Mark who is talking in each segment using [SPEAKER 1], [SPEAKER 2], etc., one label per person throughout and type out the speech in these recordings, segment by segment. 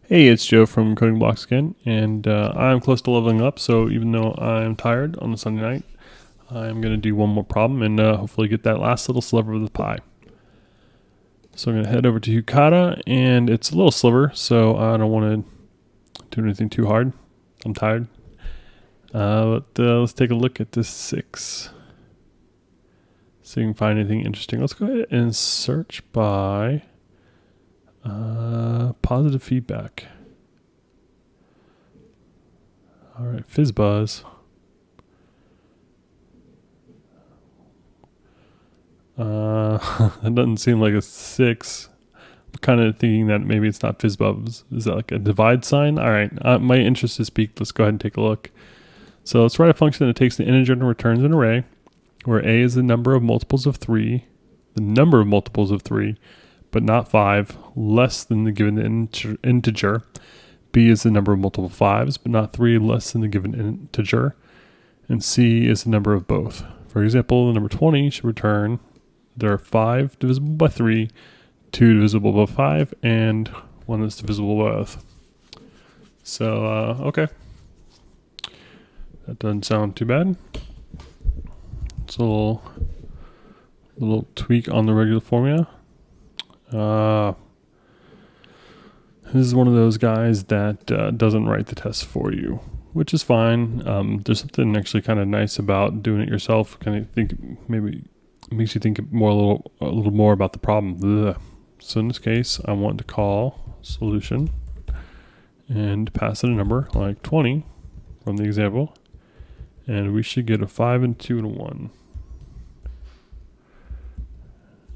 [SPEAKER 1] Hey, it's Joe from Coding Blocks again, and I'm close to leveling up, so even though I'm tired on a Sunday night, I'm going to do one more problem and hopefully get that last little sliver of the pie. So I'm going to head over to Hukata, and it's a little sliver, so I don't want to do anything too hard. I'm tired. But let's take a look at this 6. See if we can find anything interesting. Let's go ahead and search by positive feedback. All right, fizzbuzz. That doesn't seem like a 6. I'm kind of thinking that maybe it's not fizzbuzz. Is that like a divide sign? All right, my interest is piqued. Let's go ahead and take a look. So let's write a function that takes the integer and returns an array, where a is the number of multiples of 3, but not 5, less than the given integer. B is the number of multiple 5s, but not 3, less than the given integer. And C is the number of both. For example, the number 20 should return, there are 5 divisible by 3, 2 divisible by 5, and 1 that's divisible by both. So, okay. That doesn't sound too bad. It's a little tweak on the regular formula. This is one of those guys that doesn't write the test for you, which is fine. There's something actually kind of nice about doing it yourself. Kind of think maybe it makes you think a little more about the problem. Ugh. So in this case, I want to call solution and pass it a number like 20 from the example, and we should get a 5 and 2 and a 1.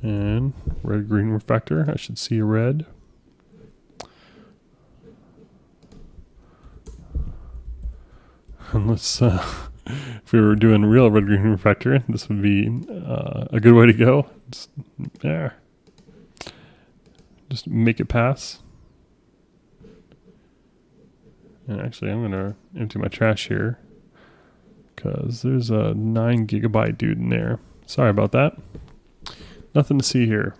[SPEAKER 1] And red green refactor. I should see a red. Unless if we were doing real red green refactor, this would be a good way to go. Just make it pass. And actually, I'm gonna empty my trash here because there's a 9 gigabyte dude in there. Sorry about that. Nothing to see here.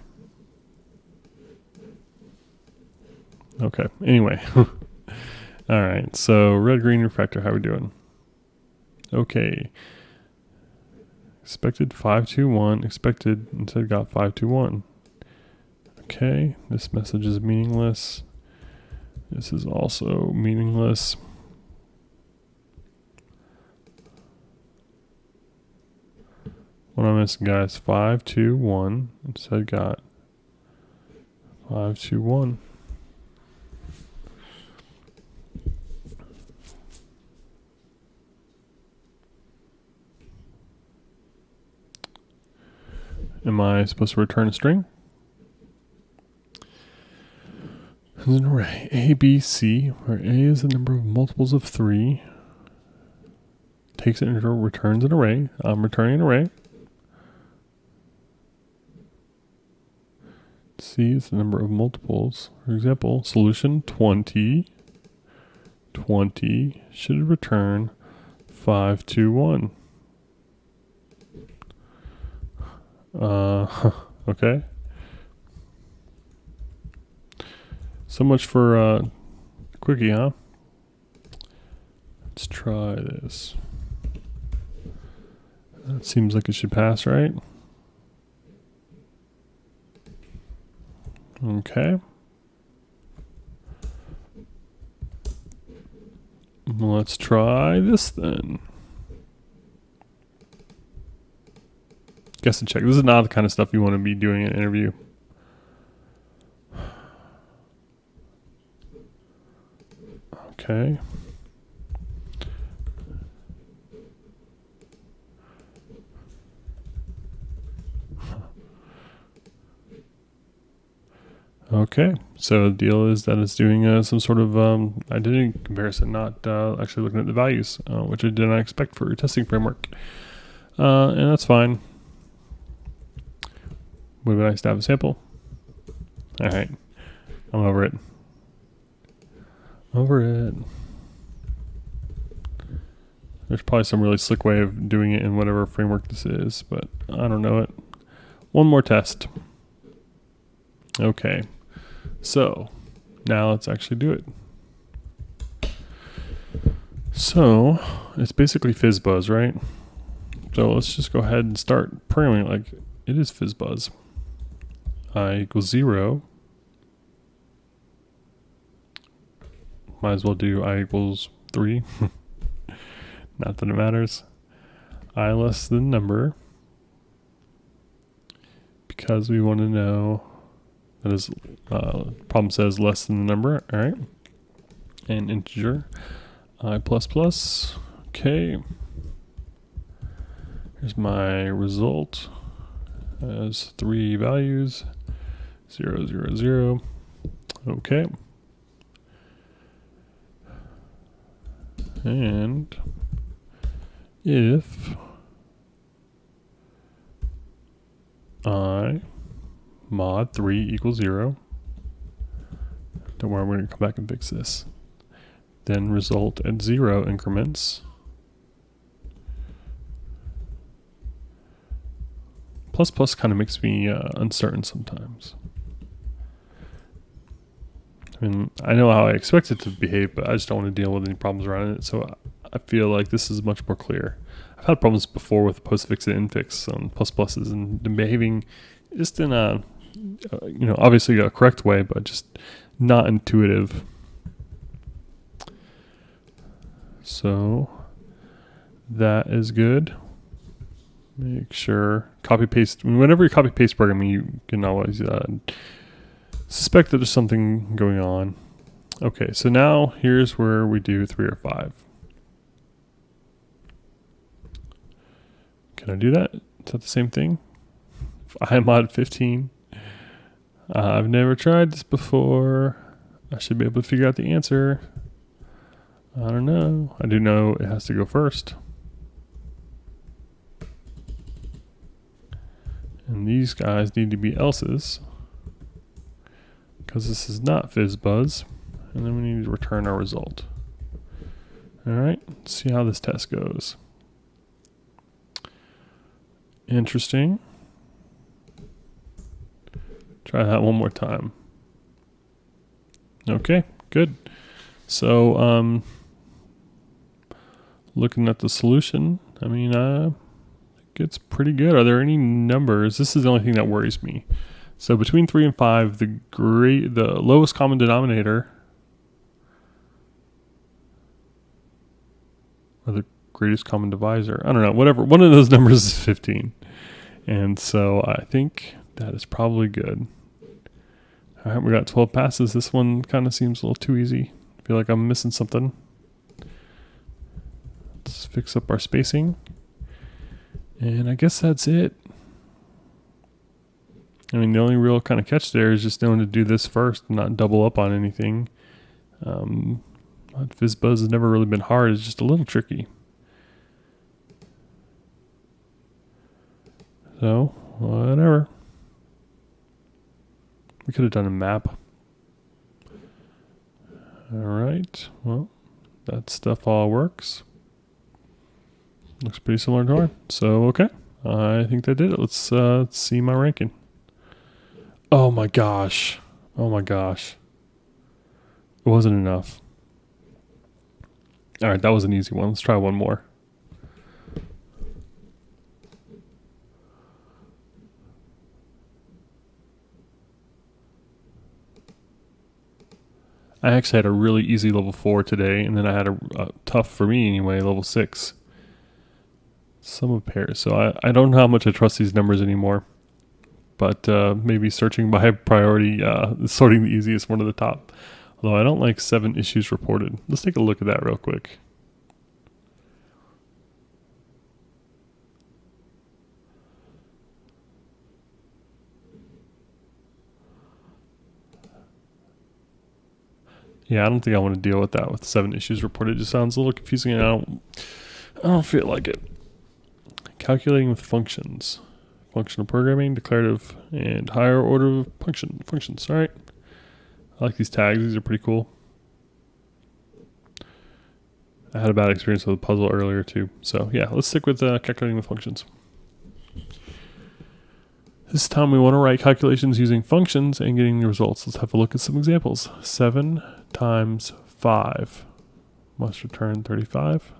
[SPEAKER 1] Okay. Anyway. All right. So red green refactor. How are we doing? Okay. Expected 521. Expected instead got 521. Okay. This message is meaningless. This is also meaningless. What am I missing, guys? 521. Instead got 521. Am I supposed to return a string? There's an array A, B, C, where A is the number of multiples of 3. Takes an integer, returns an array. I'm returning an array. C is the number of multiples. For example, solution 20 should return 521. Okay. So much for quickie, huh? Let's try this. That seems like it should pass, right? Okay. Let's try this then. Guess and check. This is not the kind of stuff you want to be doing in an interview. Okay. Okay, so the deal is that it's doing some sort of identity comparison, not actually looking at the values, which I did not expect for a testing framework. And that's fine. Would be nice to have a sample. All right, I'm over it. There's probably some really slick way of doing it in whatever framework this is, but I don't know it. One more test. Okay, so now let's actually do it. So it's basically fizzbuzz, right? So let's just go ahead and start programming like it is fizzbuzz. I equals 0. Might as well do I equals 3. Not that it matters. I less than number, because we want to know that is problem says less than the number. All right, and integer I plus plus. Okay, here's my result as 3 values, 0 0 0. Okay, and if I mod 3 equals 0, don't worry, we're going to come back and fix this. Then result at 0 increments. Plus plus kind of makes me uncertain sometimes. I mean, I know how I expect it to behave, but I just don't want to deal with any problems around it. So I feel like this is much more clear. I've had problems before with postfix and infix on plus pluses and behaving just in a, obviously a correct way, but just not intuitive. So that is good. Make sure copy paste. Whenever you copy paste programming, you can always suspect that there's something going on. Okay, so now here's where we do 3 or 5. Can I do that? Is that the same thing? I mod 15. I've never tried this before. I should be able to figure out the answer. I don't know. I do know it has to go first. And these guys need to be else's, because this is not fizzbuzz. And then we need to return our result. All right, let's see how this test goes. Interesting. Try that one more time. Okay, good. So, looking at the solution, I mean, it's pretty good. Are there any numbers? This is the only thing that worries me. So between 3 and 5, the lowest common denominator, or the greatest common divisor, I don't know, whatever. One of those numbers is 15. And so I think that is probably good. All right, we got 12 passes. This one kind of seems a little too easy. I feel like I'm missing something. Let's fix up our spacing. And I guess that's it. I mean, the only real kind of catch there is just knowing to do this first and not double up on anything. Fizzbuzz has never really been hard. It's just a little tricky. So, whatever. We could have done a map. All right. Well, that stuff all works. Looks pretty similar to ours. So, okay. I think that did it. Let's see my ranking. Oh my gosh. Oh my gosh. It wasn't enough. All right, that was an easy one. Let's try one more. I actually had a really easy level 4 today, and then I had a tough, for me anyway, level 6. Sum of pairs. So I don't know how much I trust these numbers anymore. But maybe searching by priority, sorting the easiest one to the top. Although I don't like 7 issues reported. Let's take a look at that real quick. Yeah, I don't think I want to deal with that with 7 issues reported. It just sounds a little confusing, and I don't feel like it. Calculating with functions. Functional programming, declarative, and higher order of functions. All right. I like these tags. These are pretty cool. I had a bad experience with a puzzle earlier too. So yeah, let's stick with calculating with functions. This time we want to write calculations using functions and getting the results. Let's have a look at some examples. 7 times 5 must return 35.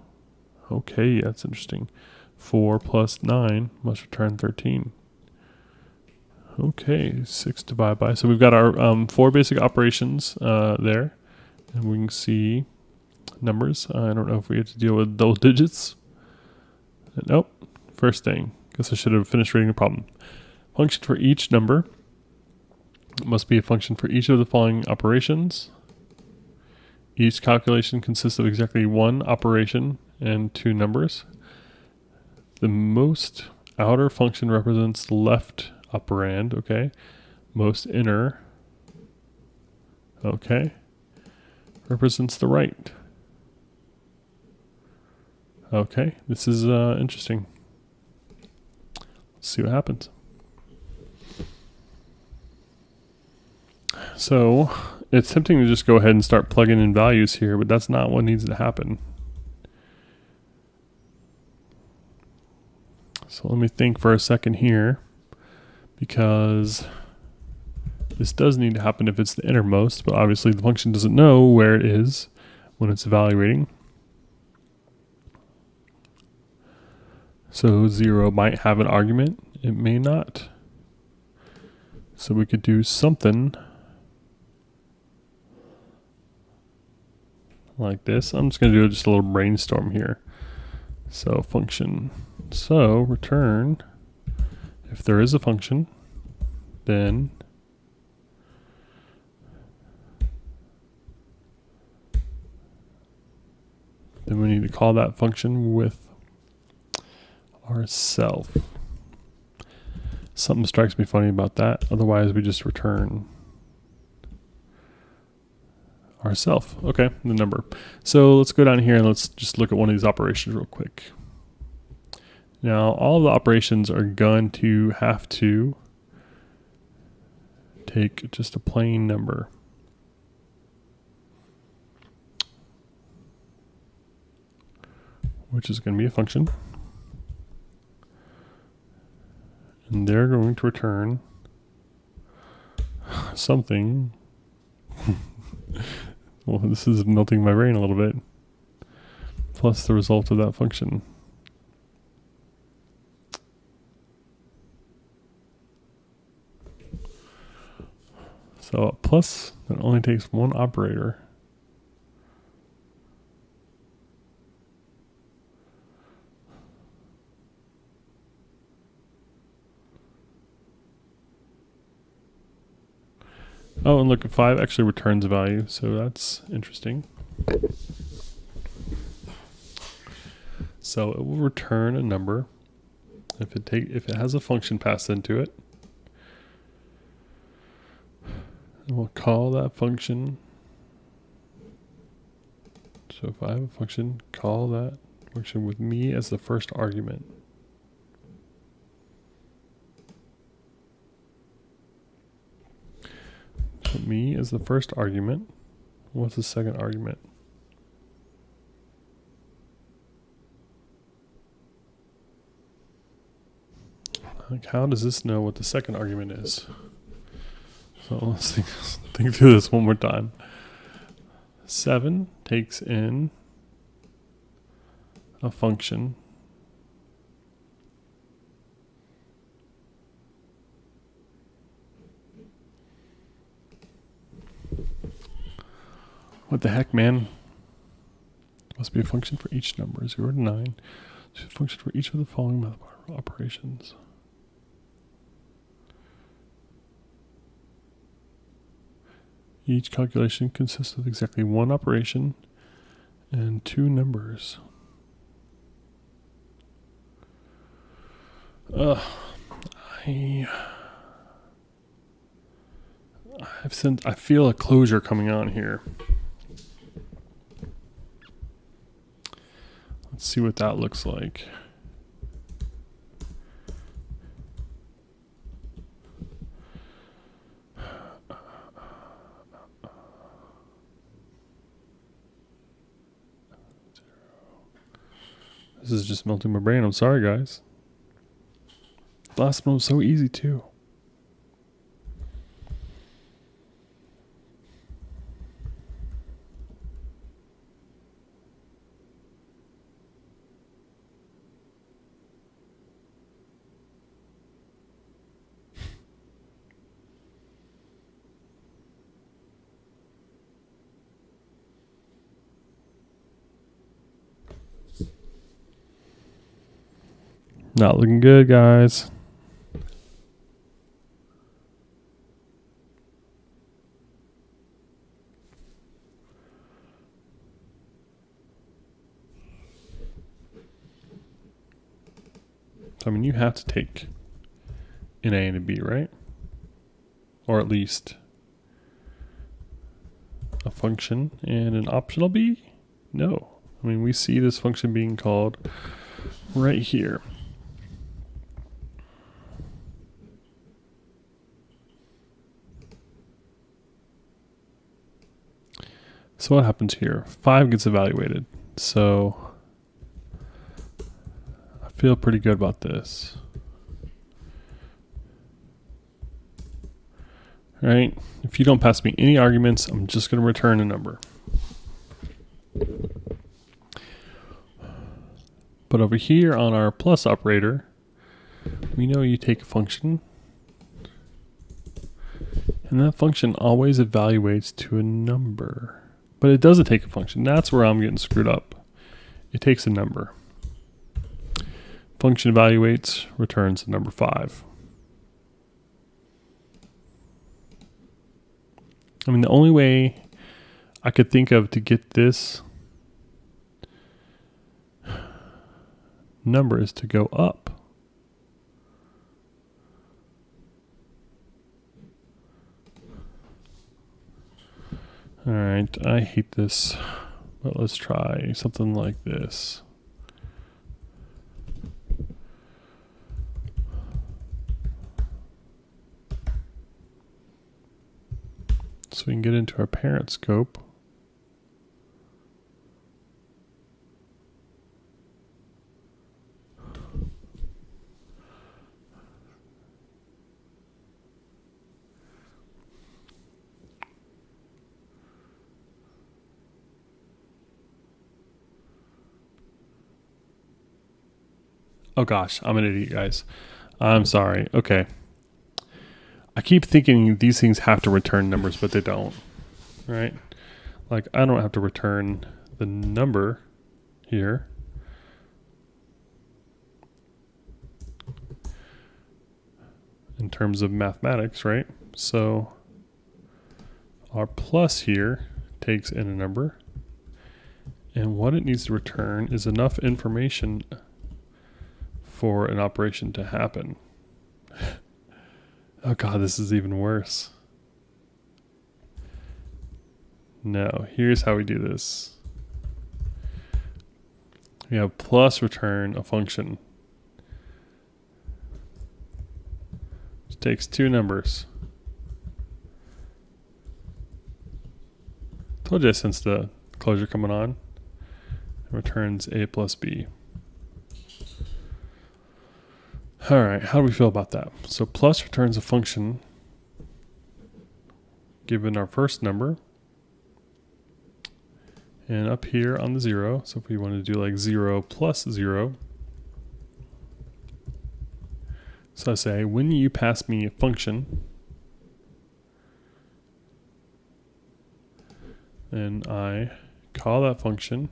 [SPEAKER 1] Okay, that's interesting. 4 plus 9 must return 13. Okay, 6 divided by. So we've got our 4 basic operations there. And we can see numbers. I don't know if we have to deal with double digits. Nope. First thing. Guess I should have finished reading the problem. Function for each number must be a function for each of the following operations. Each calculation consists of exactly 1 operation and 2 numbers. The most outer function represents the left operand, okay. Most inner, okay, represents the right. Okay, this is interesting. Let's see what happens. So it's tempting to just go ahead and start plugging in values here, but that's not what needs to happen. So let me think for a second here, because this does need to happen if it's the innermost, but obviously the function doesn't know where it is when it's evaluating. So 0 might have an argument, it may not. So we could do something like this. I'm just going to do just a little brainstorm here. So function. So return, if there is a function, then we need to call that function with our self. Something strikes me funny about that. Otherwise, we just return ourself. Okay, the number. So let's go down here and let's just look at one of these operations real quick. Now, all the operations are going to have to take just a plain number. Which is going to be a function. And they're going to return something. Well, this is melting my brain a little bit. Plus the result of that function. So a plus that only takes 1 operator. Oh, and look, 5 actually returns a value, so that's interesting. So it will return a number if it has a function passed into it. And we'll call that function. So if I have a function, call that function with me as the first argument. So me as the first argument. What's the second argument? Like, how does this know what the second argument is? So let's think through this one more time. 7 takes in a function. What the heck, man? Must be a function for each number, 0 to 9. It's a function for each of the following operations. Each calculation consists of exactly 1 operation and 2 numbers. I feel a closure coming on here. Let's see what that looks like. This is just melting my brain. I'm sorry, guys. The last one was so easy, too. Not looking good, guys. So, I mean, you have to take an A and a B, right? Or at least a function and an optional B? No. I mean, we see this function being called right here. So what happens here? 5 gets evaluated. So I feel pretty good about this. Right? If you don't pass me any arguments, I'm just going to return a number. But over here on our plus operator, we know you take a function, and that function always evaluates to a number. But it doesn't take a function. That's where I'm getting screwed up. It takes a number. Function evaluates, returns the number 5. I mean, the only way I could think of to get this number is to go up. All right, I hate this, but let's try something like this. So we can get into our parent scope. Oh gosh, I'm an idiot, guys. I'm sorry. Okay. I keep thinking these things have to return numbers, but they don't. Right? Like, I don't have to return the number here. In terms of mathematics, right? So our plus here takes in a number. And what it needs to return is enough information for an operation to happen. Oh god, this is even worse. No, here's how we do this. We have plus return a function. It takes 2 numbers. Told you I sensed the closure coming on. It returns A plus B. All right, how do we feel about that? So plus returns a function given our first number. And up here on the 0, so if we want to do like 0 plus 0. So I say, when you pass me a function, and I call that function,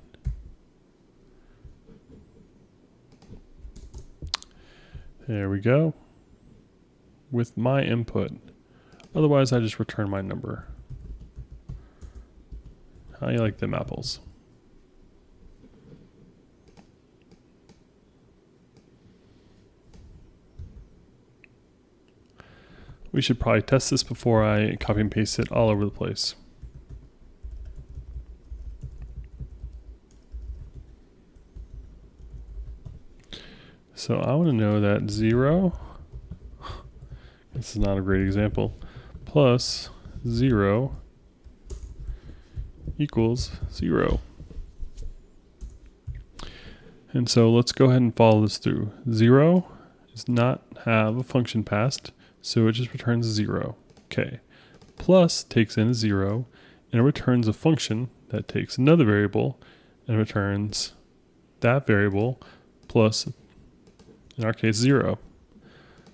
[SPEAKER 1] there we go, with my input. Otherwise, I just return my number. How do you like them apples? We should probably test this before I copy and paste it all over the place. So I want to know that 0, this is not a great example, plus 0 equals 0. And so let's go ahead and follow this through. 0 does not have a function passed, so it just returns 0. Okay. Plus takes in a 0, and it returns a function that takes another variable and returns that variable plus, in our case, 0.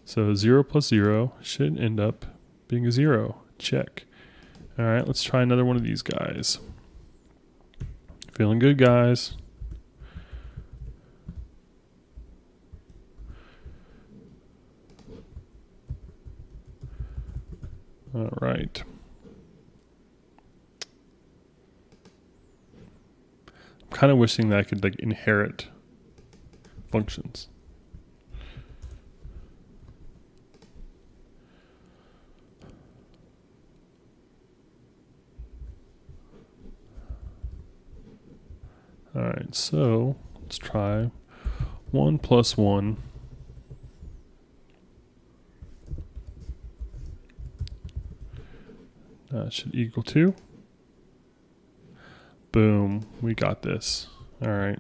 [SPEAKER 1] So 0 plus 0 should end up being a 0. Check. All right, let's try another one of these guys. Feeling good, guys. All right. I'm kind of wishing that I could like inherit functions. All right, so let's try 1 plus 1. That should equal 2. Boom, we got this. All right.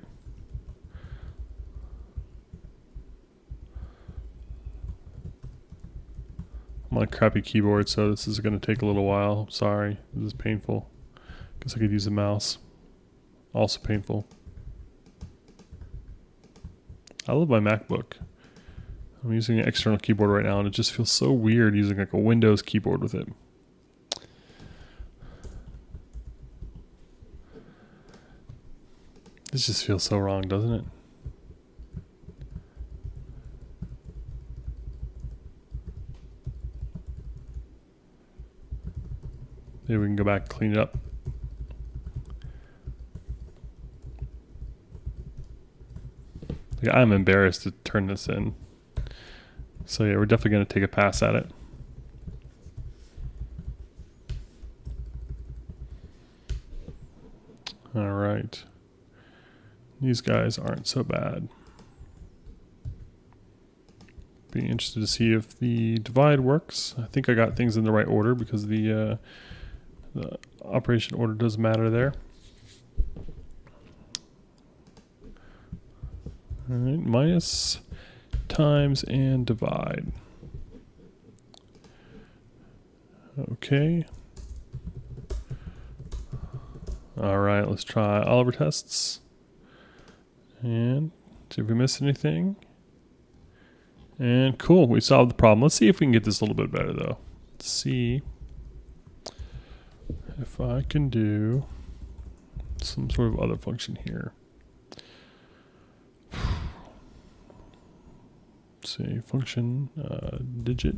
[SPEAKER 1] I'm on a crappy keyboard, so this is going to take a little while. I'm sorry, this is painful. Guess I could use a mouse. Also painful. I love my MacBook. I'm using an external keyboard right now, and it just feels so weird using like a Windows keyboard with it. This just feels so wrong, doesn't it? Maybe we can go back and clean it up. Like, I'm embarrassed to turn this in. So yeah, we're definitely going to take a pass at it. All right. These guys aren't so bad. Be interested to see if the divide works. I think I got things in the right order because the operation order does matter there. All right, minus, times, and divide. Okay. All right, let's try all of our tests. And see if we missed anything. And cool, we solved the problem. Let's see if we can get this a little bit better though. Let's see if I can do some sort of other function here. Let's see, function digit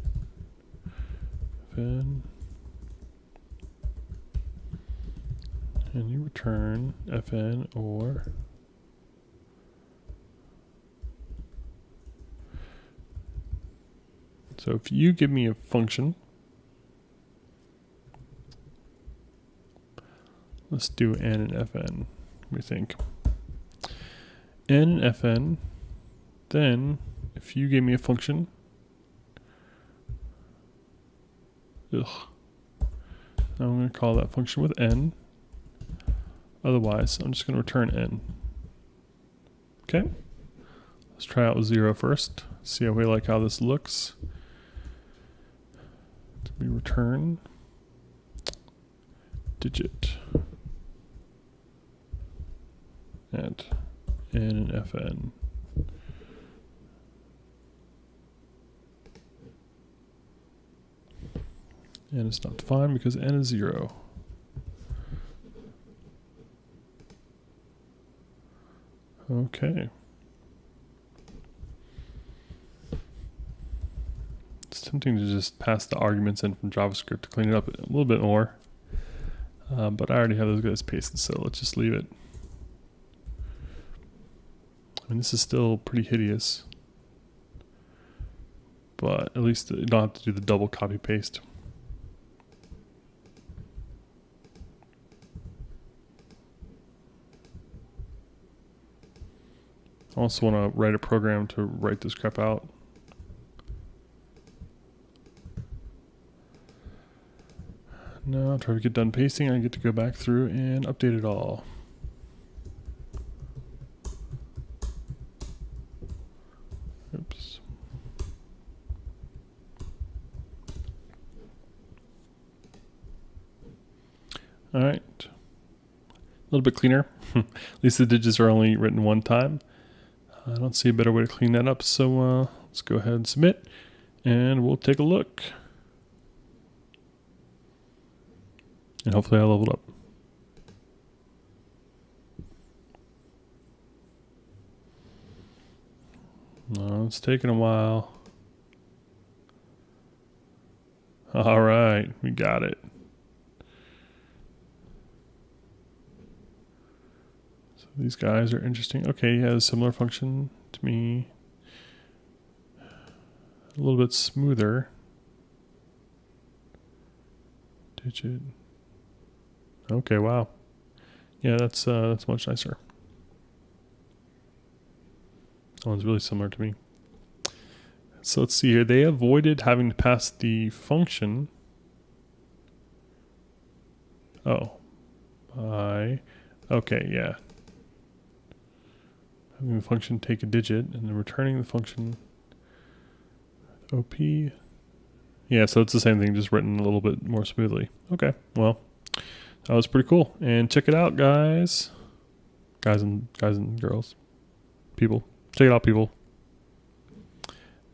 [SPEAKER 1] fn, and you return fn or so if you give me a function, let's do n and fn, we think. N and fn, then if you give me a function, I'm going to call that function with n. Otherwise, I'm just going to return n. Okay. Let's try out with 0 first. See how we like how this looks. We return digit at n and fn. And it's not defined because n is 0. Okay. It's tempting to just pass the arguments in from JavaScript to clean it up a little bit more. But I already have those guys pasted, so let's just leave it. I mean, this is still pretty hideous. But at least you don't have to do the double copy paste. I also want to write a program to write this crap out. Now, after I get done pasting, I get to go back through and update it all. Oops. All right. A little bit cleaner. At least the digits are only written one time. I don't see a better way to clean that up, so let's go ahead and submit, and we'll take a look. And hopefully I leveled up. No, it's taking a while. All right, we got it. So these guys are interesting. Okay, he has a similar function to me. A little bit smoother. Digit. Okay, wow. Yeah, that's much nicer. That one's really similar to me. So let's see here. They avoided having to pass the function. Oh. Okay, yeah. Having the function take a digit and then returning the function OP. Yeah, so it's the same thing, just written a little bit more smoothly. Okay, well, that was pretty cool. And check it out, guys. Guys and girls. People. Check it out, people.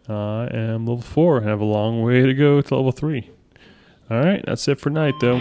[SPEAKER 1] I am level 4. I have a long way to go to level 3. All right, that's it for night, though.